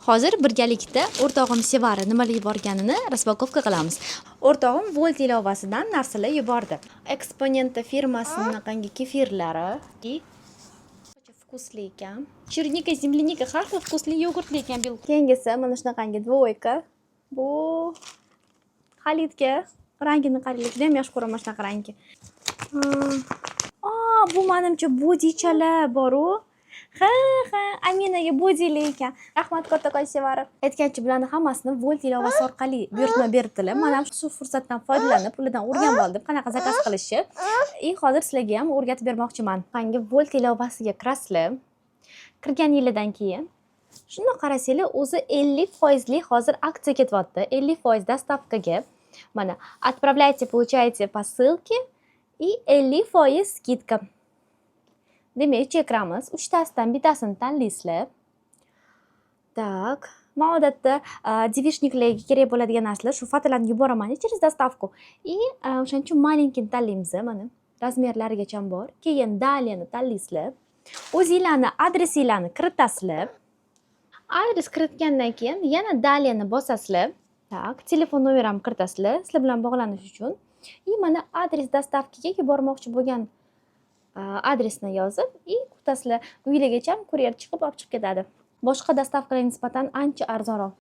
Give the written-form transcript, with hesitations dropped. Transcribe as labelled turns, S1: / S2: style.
S1: Hozir birgalikda o'rtog'im Sevara nimalar yuborganini raspakovka qilamiz. O'rtog'im Volt ilovasidan narsalar yubordi. Eksponenta firmasining kefirlari, vkusli ekan. Chernika, земляника, har xil vkusli yogurtli ekan. Keyingisi mana shunaqangi dvoyka. Bu xalitka rangini qarang, juda ham yaxshi ko'raman shunaqa rangni. Bu menimcha bodichalar bor-ku. Ha, Aminaga bodili ekan. Rahmat kattakon Sevara. Aytgancha bularni hammasini Volt ilovasi orqali buyurtma berdilar. Men ham shu fursatdan foydalanib, ulardan o'rganib oldim, qanaqa zakaz qilishni. Hozir sizlarga ham o'rgatib bermoqchiman. Qangi Volt ilovasiga kirasizlar. Kirgan yilidan keyin shuni qarasanglar, o'zi 50% lik hozir aksiya ketyapti. 50% dostavkaga. Mana, отправляйте, получаете по ссылке и 50% skidka. Demak, chekramiz. 3 tasidan bittasini tanlaysizlar. Tak. Men odatda devishniklarga kerak bo'ladigan narsalar shu fotolarni yuboraman через доставку. И o'shaning uchun malinkini tanlaymiz, mana. Razmerlarigacha bor. Keyin daliyani tanlaysizlar. O'zingizlarning adresinglarni kiritasizlar. Adres kiritgandan keyin yana daliyani bosasizlar. Tak, telefon nomerimni kiritasizlar, sizlar bilan bog'lanish uchun. Mana adres dostavkaga yubormoqchi bo'lgan adresni yozib, kutasizlar. Uylargacha kuryer chiqib olib chiqib ketadi. Boshqa dostavkalarga nisbatan ancha arzonroq.